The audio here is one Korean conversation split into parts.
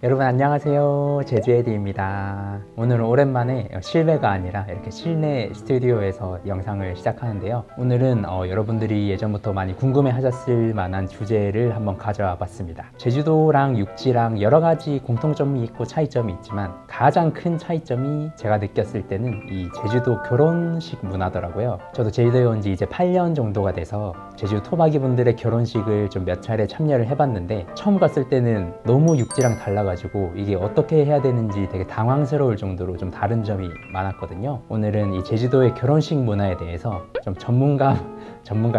여러분 안녕하세요. 제주에디입니다. 오늘은 오랜만에 실외가 아니라 이렇게 실내 스튜디오에서 영상을 시작하는데요. 오늘은 여러분들이 예전부터 많이 궁금해 하셨을 만한 주제를 한번 가져와 봤습니다. 제주도랑 육지랑 여러 가지 공통점이 있고 차이점이 있지만 가장 큰 차이점이 제가 느꼈을 때는 이 제주도 결혼식 문화더라고요. 저도 제주도에 온 지 이제 8년 정도가 돼서 제주 토박이 분들의 결혼식을 좀 몇 차례 참여를 해봤는데 처음 갔을 때는 너무 육지랑 달라가지고 이게 어떻게 해야 되는지 되게 당황스러울 정도로 좀 다른 점이 많았거든요. 오늘은 이 제주도의 결혼식 문화에 대해서 좀 전문가라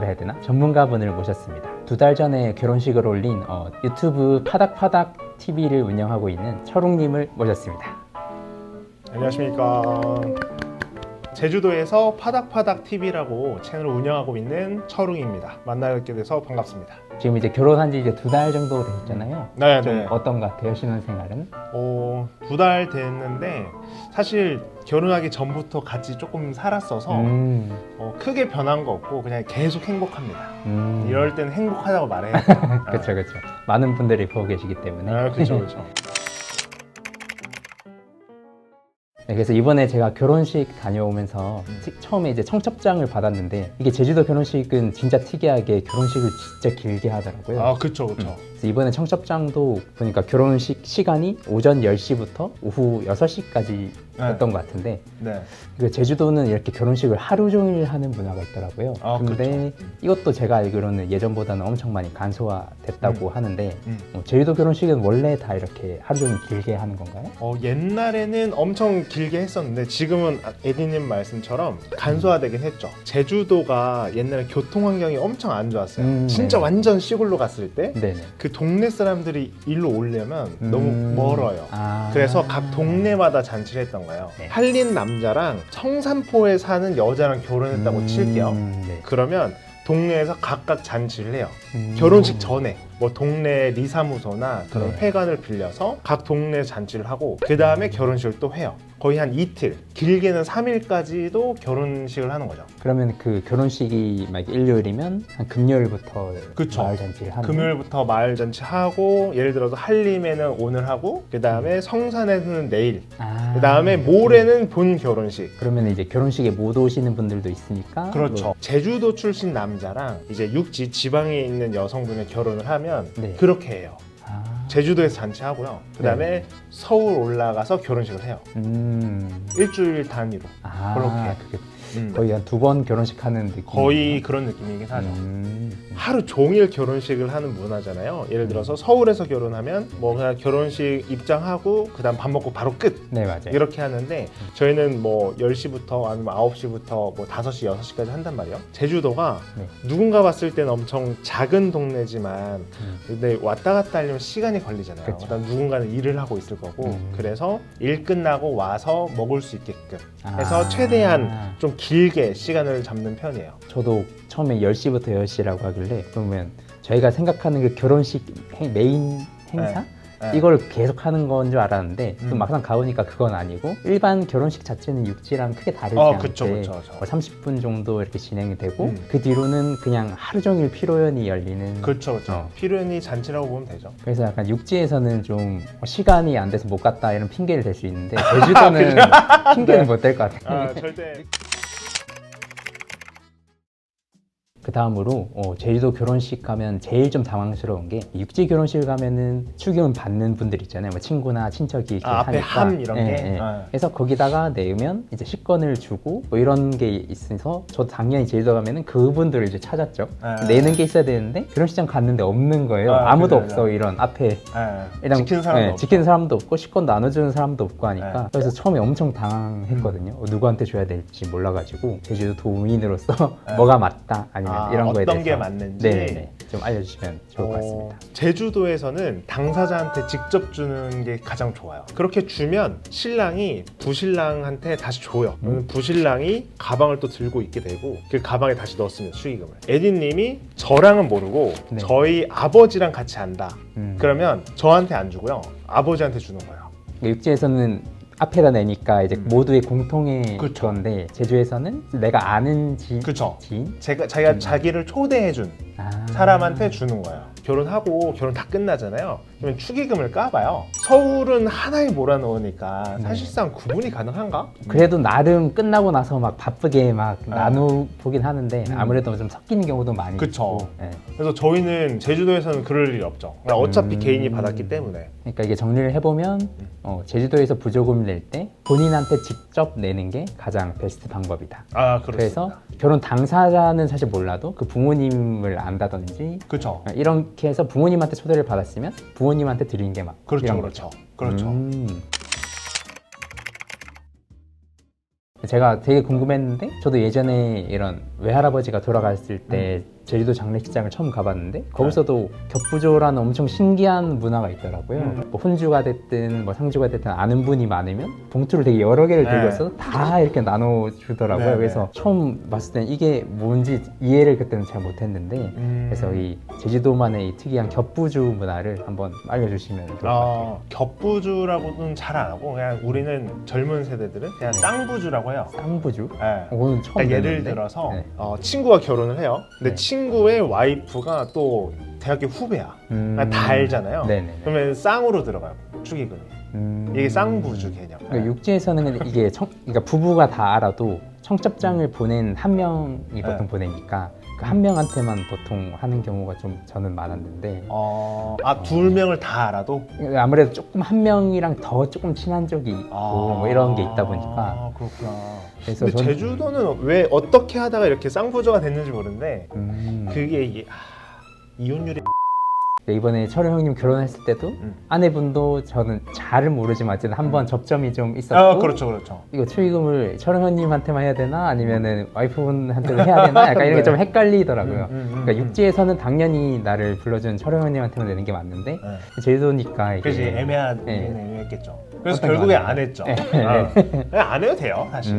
해야 되나? 전문가분을 모셨습니다. 2달 전에 결혼식을 올린 유튜브 파닥파닥 TV를 운영하고 있는 철웅님을 모셨습니다. 안녕하십니까. 제주도에서 파닥파닥 TV라고 채널을 운영하고 있는 철웅입니다. 만나뵙게 돼서 반갑습니다. 지금 이제 결혼한 지 이제 2달 정도 되셨잖아요. 네, 좀 네. 어떤 것 같아요, 신혼생활은? 2달 됐는데 사실 결혼하기 전부터 같이 조금 살았어서 크게 변한 거 없고 그냥 계속 행복합니다. 이럴 때는 행복하다고 말해요. 그렇죠. 많은 분들이 보고 계시기 때문에. 그렇죠. 네, 그래서 이번에 제가 결혼식 다녀오면서 처음에 이제 청첩장을 받았는데 이게 제주도 결혼식은 진짜 특이하게 결혼식을 진짜 길게 하더라고요. 그렇죠. 그래서 이번에 청첩장도 보니까 결혼식 시간이 오전 10시부터 오후 6시까지 였던 것 같은데 네. 제주도는 이렇게 결혼식을 하루 종일 하는 문화가 있더라고요. 근데 그렇죠. 이것도 제가 알기로는 예전보다는 엄청 많이 간소화됐다고 하는데 제주도 결혼식은 원래 다 이렇게 하루 종일 길게 하는 건가요? 옛날에는 엄청 길게 했었는데 지금은 에디님 말씀처럼 간소화되긴 했죠. 제주도가 옛날에 교통 환경이 엄청 안 좋았어요. 진짜 네네. 완전 시골로 갔을 때 네네. 그 동네 사람들이 일로 오려면 너무 멀어요. 그래서 각 동네마다 잔치를 했던 거예요. 네. 한린 남자랑 청산포에 사는 여자랑 결혼했다고 칠게요. 네. 그러면 동네에서 각각 잔치를 해요. 결혼식 전에 뭐 동네 리사무소나 그런 네. 회관을 빌려서 각 동네 잔치를 하고 그 다음에 결혼식을 또 해요. 거의 한 이틀, 길게는 3일까지도 결혼식을 하는 거죠. 그러면 그 결혼식이 막 일요일이면 한 금요일부터 그쵸. 마을 잔치를 하는 금요일부터 마을 잔치 하고 예를 들어서 한림에는 오늘 하고 그 다음에 성산에는 내일 그 다음에 모레는 본 결혼식. 그러면 이제 결혼식에 못 오시는 분들도 있으니까 그렇죠. 제주도 출신 남자랑 이제 육지 지방에 있는 여성분이 결혼을 하면 네. 그렇게 해요. 제주도에서 잔치하고요. 그 다음에 서울 올라가서 결혼식을 해요. 일주일 단위로. 그렇게. 그게 거의 한 2번 결혼식 하는 느낌. 거의 그런 느낌이긴 하죠. 하루 종일 결혼식을 하는 문화잖아요. 예를 들어서 서울에서 결혼하면 뭐 그냥 결혼식 입장하고 그다음 밥 먹고 바로 끝. 네, 맞아요. 이렇게 하는데 저희는 뭐 10시부터 아니면 9시부터 뭐 5시, 6시까지 한단 말이에요. 제주도가 누군가 봤을 때는 엄청 작은 동네지만 근데 왔다 갔다 하려면 시간이 걸리잖아요. 그쵸. 그다음 누군가는 일을 하고 있을 거고 그래서 일 끝나고 와서 먹을 수 있게끔 해서 최대한 좀 길게 시간을 잡는 편이에요. 저도 처음에 10시부터 10시라고 하길래 그러면 저희가 생각하는 그 결혼식 메인 행사? 네. 이걸 계속 하는 건 줄 알았는데 또 막상 가보니까 그건 아니고 일반 결혼식 자체는 육지랑 크게 다르지 않게 그쵸. 30분 정도 이렇게 진행이 되고 그 뒤로는 그냥 하루 종일 피로연이 열리는 그렇죠. 피로연이 잔치라고 보면 되죠. 그래서 약간 육지에서는 좀 시간이 안 돼서 못 갔다 이런 핑계를 댈 수 있는데 제주도는 핑계는 못 댈 것 같아요. 절대. 그 다음으로 제주도 결혼식 가면 제일 좀 당황스러운 게 육지 결혼식 가면은 축의금 받는 분들 있잖아요. 뭐 친구나 친척이 이렇게 앞에 하니까. 함 이런 게. 그래서 거기다가 내면 이제 식권을 주고 뭐 이런 게 있어서 저도 당연히 제주도 가면은 그분들을 이제 찾았죠. 내는 게 있어야 되는데 결혼식장 갔는데 없는 거예요. 아무도 없어. 이런 앞에 지키는 사람도 없고 식권도 나눠주는 사람도 없고 하니까 그래서 처음에 엄청 당황했거든요. 누구한테 줘야 될지 몰라가지고 제주도 도민으로서 뭐가 맞다 아니면 이런 거에 대해서 어떤 게 맞는지 좀 알려주시면 좋을 것 같습니다. 제주도에서는 당사자한테 직접 주는 게 가장 좋아요. 그렇게 주면 신랑이 부신랑한테 다시 줘요. 부신랑이 가방을 또 들고 있게 되고 그 가방에 다시 넣습니다. 축의금을. 에디님이 저랑은 모르고 저희 아버지랑 같이 한다. 그러면 저한테 안 주고요. 아버지한테 주는 거예요. 육지에서는 앞에다 내니까 이제 모두의 공통의 건데 제주에서는 내가 아는 지인? 자기가 자기를 초대해준 사람한테 주는 거예요. 결혼하고 결혼 다 끝나잖아요. 그러면 축의금을 까봐요. 서울은 하나에 몰아넣으니까 사실상 구분이 가능한가? 그래도 나름 끝나고 나서 막 바쁘게 막 나누보긴 하는데 아무래도 좀 섞이는 경우도 많이 그쵸. 있고. 네. 그래서 저희는 제주도에서는 그럴 일이 없죠. 그러니까 어차피 개인이 받았기 때문에. 그러니까 이게 정리를 해보면 제주도에서 부조금 낼 때 본인한테 직접 내는 게 가장 베스트 방법이다. 아, 그렇습니다. 그래서 결혼 당사자는 사실 몰라도 그 부모님을 안다든지 그렇죠. 이렇게 해서 부모님한테 초대를 받았으면 부모님한테 드리는 게 막 그렇죠, 이런 그렇죠. 거죠. 그렇죠. 제가 되게 궁금했는데 저도 예전에 이런 외할아버지가 돌아갔을 때 제주도 장례식장을 처음 가봤는데 거기서도 겹부조라는 엄청 신기한 문화가 있더라고요. 뭐 혼주가 됐든 뭐 상주가 됐든 아는 분이 많으면 봉투를 되게 여러 개를 들고 있어서 다 이렇게 나눠주더라고요. 네, 그래서 처음 봤을 때는 이게 뭔지 이해를 그때는 잘 못했는데 그래서 이 제주도만의 이 특이한 겹부조 문화를 한번 알려주시면 좋을 것 같아요. 겹부주라고는 잘 안 하고 그냥 우리는 젊은 세대들은 그냥 쌍부주라고 해요. 쌍부주? 네. 오늘 처음 그러니까 예를 듣는데? 들어서 네. 친구가 결혼을 해요. 근데 네. 친구의 와이프가 또 대학교 후배야. 그러니까 다 알잖아요. 네네네. 그러면 쌍으로 들어가요. 축의금이. 이게 쌍부주 개념. 그러니까 육지에서는 근데 이게 그러니까 부부가 다 알아도 청첩장을 보낸 한 명이 보통 보내니까 그 한 명한테만 보통 하는 경우가 좀 저는 많았는데 둘 명을 다 알아도? 아무래도 조금 한 명이랑 더 조금 친한 적이 있고 뭐 이런 게 있다 보니까 그렇구나. 그래서 근데 제주도는 왜 어떻게 하다가 이렇게 쌍부주가 됐는지 모르는데 그게 이혼율이 이번에 철호 형님 결혼했을 때도 아내분도 저는 잘은 모르지만 어쨌든 한번 접점이 좀 있었고 그렇죠, 그렇죠. 이거 축의금을 철호 형님한테만 해야 되나 아니면은 와이프분한테도 해야 되나 약간 이런 게 좀 헷갈리더라고요. 그러니까 육지에서는 당연히 나를 불러준 철호 형님한테만 내는 게 맞는데 제주도니까 이게 그래서 애매했겠죠. 그래서 어떤 결국에 거 안 했죠. 네. 그냥 안 해도 돼요, 사실.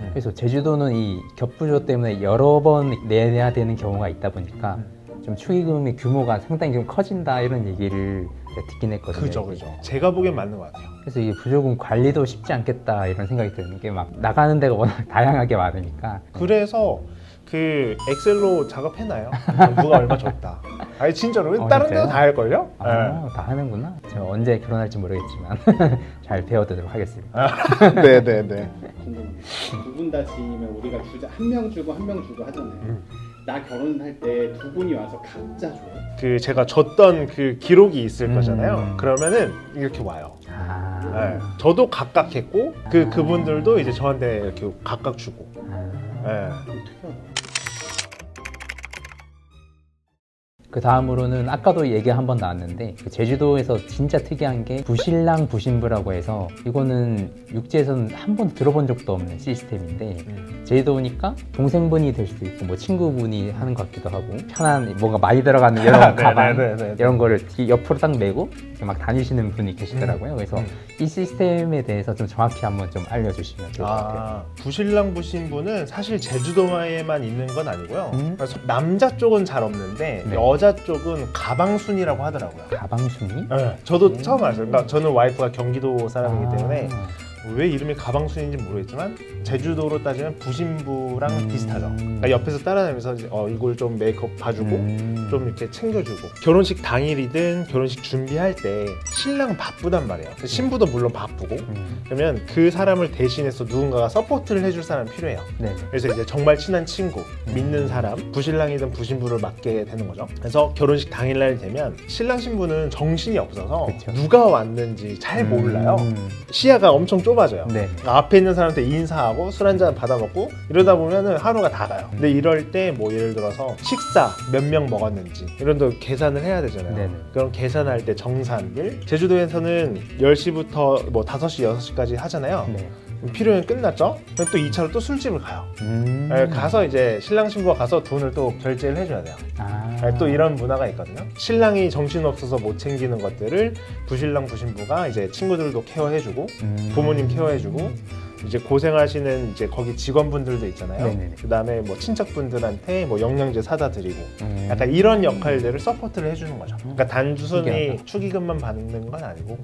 그래서 제주도는 이 겹부조 때문에 여러 번 내야 되는 경우가 있다 보니까 좀 축의금의 규모가 상당히 좀 커진다 이런 얘기를 듣긴 했거든요. 그죠. 제가 보기엔 맞는 것 같아요. 그래서 이게 부조금 관리도 쉽지 않겠다 이런 생각이 드는 게 막 나가는 데가 워낙 다양하게 많으니까 그래서 그 엑셀로 작업해놔요. 누가 얼마 줬다. 아니 진짜로 다른 데도 다 할걸요? 다 하는구나. 제가 언제 결혼할지 모르겠지만 잘 배워두도록 하겠습니다. 네네네. 두 분 다 지이면 우리가 한 명 주고 한 명 주고 하잖아요. 나 결혼할 때 두 분이 와서 각자 줘요. 그 제가 줬던 그 기록이 있을 거잖아요. 그러면은 이렇게 와요. 네. 저도 각각 했고 그분들도 이제 저한테 이렇게 각각 주고. 네. 그 다음으로는 아까도 얘기 한번 나왔는데 제주도에서 진짜 특이한 게 부신랑 부신부라고 해서 이거는 육지에서는 한 번도 들어본 적도 없는 시스템인데 제주도니까 동생분이 될 수도 있고 뭐 친구분이 하는 것 같기도 하고 편한 뭔가 많이 들어가는 이런 가방 이런 거를 옆으로 딱 메고 막 다니시는 분이 계시더라고요. 그래서 이 시스템에 대해서 좀 정확히 한번 좀 알려주시면 좋을 것 같아요. 부신랑 부신부는 사실 제주도에만 있는 건 아니고요. 그래서 남자 쪽은 잘 없는데 여자 쪽은 가방순이라고 하더라고요. 가방순이? 네, 저도 처음 알았어요. 그러니까 저는 와이프가 경기도 사람이기 때문에 왜 이름이 가방순인지 모르겠지만 제주도로 따지면 부신부랑 비슷하죠. 그러니까 옆에서 따라다니면서 이걸 좀 메이크업 봐주고 좀 이렇게 챙겨주고 결혼식 당일이든 결혼식 준비할 때 신랑은 바쁘단 말이에요. 신부도 물론 바쁘고 그러면 그 사람을 대신해서 누군가가 서포트를 해줄 사람이 필요해요. 네네. 그래서 이제 정말 친한 친구, 믿는 사람, 부신랑이든 부신부를 맡게 되는 거죠. 그래서 결혼식 당일날 되면 신랑 신부는 정신이 없어서 그쵸. 누가 왔는지 잘 몰라요. 시야가 엄청 좁아져요. 네. 그러니까 앞에 있는 사람한테 인사하고 술 한잔 받아먹고 이러다 보면은 하루가 다 가요. 근데 이럴 때 뭐 예를 들어서 식사 몇 명 먹었는지 이런 거 계산을 해야 되잖아요. 네네. 그럼 계산할 때 정산일 제주도에서는 10시부터 뭐 5시, 6시까지 하잖아요. 네. 필요는 끝났죠? 그럼 또 2차로 또 술집을 가요. 가서 이제 신랑 신부가 가서 돈을 또 결제를 해줘야 돼요. 또 이런 문화가 있거든요. 신랑이 정신없어서 못 챙기는 것들을 부신랑 부신부가 이제 친구들도 케어해주고 부모님 케어해주고 이제 고생하시는 이제 거기 직원분들도 있잖아요. 네네네. 그다음에 뭐 친척분들한테 뭐 영양제 사다 드리고 약간 이런 역할들을 서포트를 해주는 거죠. 그러니까 단순히 신기하다. 축의금만 받는 건 아니고.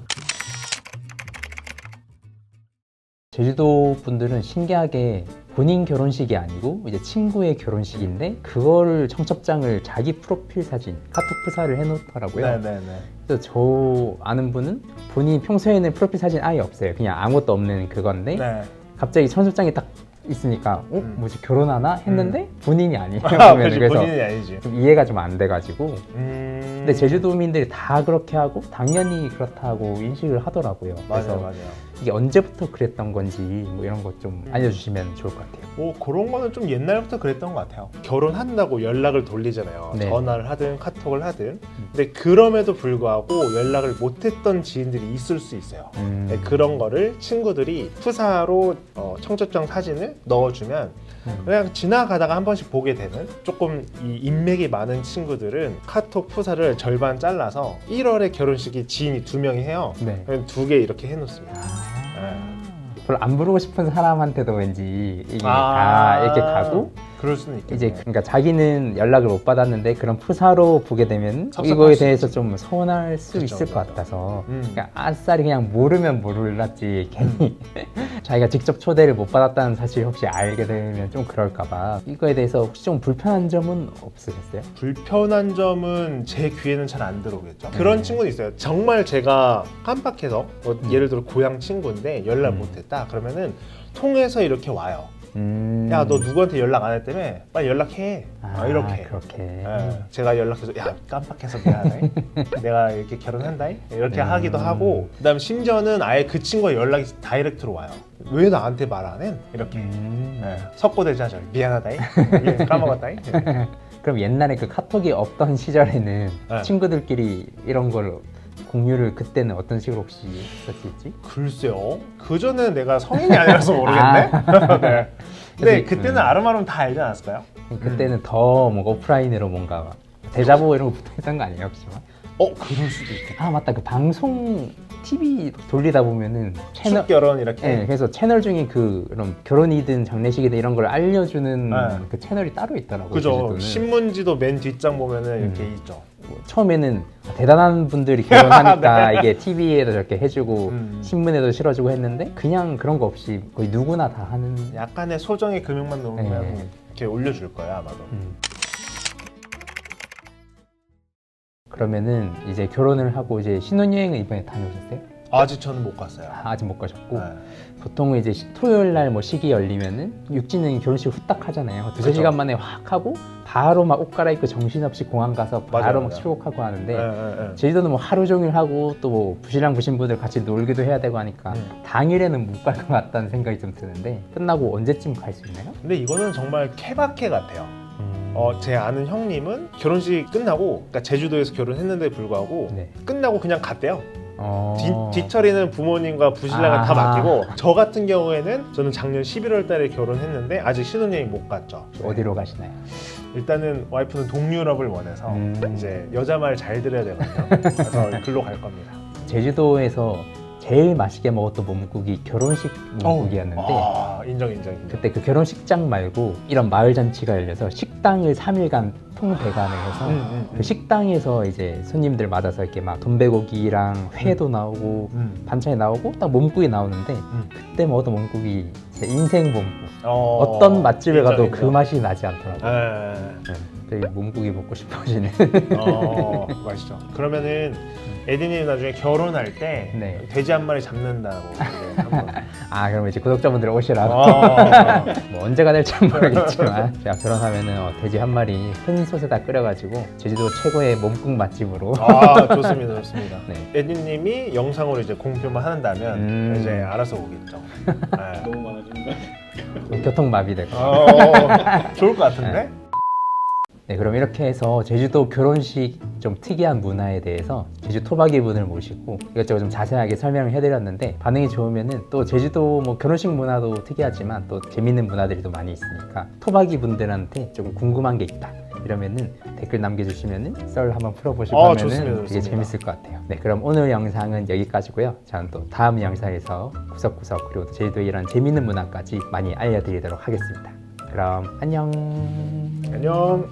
제주도 분들은 신기하게 본인 결혼식이 아니고 이제 친구의 결혼식인데 그거를 청첩장을 자기 프로필 사진 카톡 프사를 해놓더라고요. 네네네. 그래서 저 아는 분은 본인이 평소에는 프로필 사진 아예 없어요. 그냥 아무것도 없는 그건데 네. 갑자기 청첩장이 딱 있으니까 뭐지 결혼하나 했는데 본인이 아니에요. 아, 보면은. 그치, 그래서 본인이 아니지. 좀 이해가 좀 안 돼가지고 근데 제주도민들이 다 그렇게 하고 당연히 그렇다고 인식을 하더라고요. 그래서 맞아요, 맞아요. 이게 언제부터 그랬던 건지 뭐 이런 것 좀 알려주시면 좋을 것 같아요. 뭐 그런 거는 좀 옛날부터 그랬던 것 같아요. 결혼한다고 연락을 돌리잖아요. 네. 전화를 하든 카톡을 하든. 근데 그럼에도 불구하고 연락을 못했던 지인들이 있을 수 있어요. 네, 그런 거를 친구들이 푸사로 청첩장 사진을 넣어주면 그냥 지나가다가 한 번씩 보게 되는 조금 이 인맥이 많은 친구들은 카톡 푸사를 절반 잘라서 1월에 결혼식이 지인이 2명이 해요. 네. 그냥 2개 이렇게 해놓습니다. 별로 안 부르고 싶은 사람한테도 왠지 이게 다 이렇게 가고 그럴 수는 있겠네. 이제 그러니까 자기는 연락을 못 받았는데 그런 푸사로 보게 되면 섭섭할 이거에 수 대해서 있지. 좀 서운할 수 그쵸, 있을 것 그쵸. 같아서 음. 그러니까 아싸리 그냥 모르면 몰랐지 괜히 자기가 직접 초대를 못 받았다는 사실 혹시 알게 되면 좀 그럴까봐 이거에 대해서 혹시 좀 불편한 점은 없으셨어요? 불편한 점은 제 귀에는 잘 안 들어오겠죠. 그런 친구는 있어요. 정말 제가 깜빡해서 예를 들어 고향 친구인데 연락 못했다 그러면은 통해서 이렇게 와요. 야, 너 누구한테 연락 안 했다며? 빨리 연락해. 이렇게. 그렇게. 예, 제가 연락해서 야, 깜빡해서 미안해. 내가 이렇게 결혼한다. 이렇게 하기도 하고 그다음에 심지어는 아예 그 친구가 연락이 다이렉트로 와요. 왜 나한테 말 안 해? 이렇게. 예, 석고대자절. 미안하다. 까먹었다. 그럼 옛날에 그 카톡이 없던 시절에는 네. 친구들끼리 이런 걸 공유를 그때는 어떤 식으로 혹시 했었지? 글쎄요. 그 전에는 내가 성인이 아니라서 모르겠네. 네. 근데 그때는 아름아름 다 알지 않았을까요? 그때는 더 뭔가 오프라인으로 뭔가 대자보 이런 거 붙어있던 거 아니에요, 혹시? 그럴 수도 있겠다. 아 맞다, 그 방송 TV 돌리다 보면은 채널 축결혼 이렇게. 네, 그래서 채널 중에 그런 결혼이든 장례식이든 이런 걸 알려주는 네. 그 채널이 따로 있더라고요. 그죠. 제주도는. 신문지도 맨 뒷장 보면은 이렇게 있죠. 뭐 처음에는 대단한 분들이 결혼하니까 이게 TV에도 저렇게 해주고 신문에도 실어주고 했는데 그냥 그런 거 없이 거의 누구나 다 하는. 약간의 소정의 금액만 넣으면 네. 이렇게 올려줄 거야 아마도. 그러면은 이제 결혼을 하고 이제 신혼여행은 이번에 다녀오셨어요? 아직 저는 못 갔어요. 아직 못 가셨고 네. 보통은 이제 토요일 날 뭐 시기 열리면은 육지는 결혼식 후딱 하잖아요. 두세 그쵸. 시간 만에 확 하고 바로 막 옷 갈아입고 정신없이 공항 가서 바로 맞아요, 막 맞아요. 출국하고 하는데 네. 제주도는 뭐 하루 종일 하고 또 뭐 부신랑 부신분들 같이 놀기도 해야 되고 하니까 당일에는 못 갈 것 같다는 생각이 좀 드는데 끝나고 언제쯤 갈 수 있나요? 근데 이거는 정말 케바케 같아요. 제 아는 형님은 결혼식 끝나고, 그러니까 제주도에서 결혼했는데 불구하고 네. 끝나고 그냥 갔대요. 어... 뒤처리는 부모님과 부신랑을 다 아. 맡기고, 저 같은 경우에는 저는 작년 11월 달에 결혼했는데 아직 신혼여행 못 갔죠. 어디로 가시나요? 일단은 와이프는 동유럽을 원해서 이제 여자 말 잘 들어야 되거든요. 그래서 글로 갈 겁니다. 제주도에서 제일 맛있게 먹었던 몸국이 결혼식 몸국이었는데 인정. 그때 그 결혼식장 말고 이런 마을 잔치가 열려서 식당을 3일간 통배관을 해서 그 식당에서 이제 손님들 맞아서 이렇게 막 돈베고기랑 회도 나오고 반찬이 나오고 딱 몸국이 나오는데 그때 먹었던 몸국이 제 인생 몸국. 어떤 맛집에 가도 인정. 그 맛이 나지 않더라고요. 네. 되게 몸국이 먹고 싶어지는. 맛있죠. 그러면은 에디님 나중에 결혼할 때 네. 돼지 한 마리 잡는다고 이제 한번. 아 그럼 이제 구독자분들 오시라고. 뭐 언제가 될지 모르겠지만 제가 결혼하면은 돼지 한 마리 큰 솥에다 끓여가지고 제주도 최고의 몸국 맛집으로. 좋습니다. 네. 에디님이 영상으로 이제 공표만 한다면 이제 알아서 오겠죠. 네. 너무 많아진다. 교통마비되고. 좋을 것 같은데? 네, 그럼 이렇게 해서 제주도 결혼식 좀 특이한 문화에 대해서 제주 토박이 분을 모시고 이것저것 좀 자세하게 설명을 해드렸는데 반응이 좋으면은 또 제주도 뭐 결혼식 문화도 특이하지만 또 재밌는 문화들이 또 많이 있으니까 토박이 분들한테 조금 궁금한 게 있다 이러면은 댓글 남겨주시면은 썰 한번 풀어보시고 하면은 좋습니다. 되게 재밌을 것 같아요. 네, 그럼 오늘 영상은 여기까지고요. 저는 또 다음 영상에서 구석구석 그리고 또 제주도의 이런 재밌는 문화까지 많이 알려드리도록 하겠습니다. 그럼 안녕. 안녕.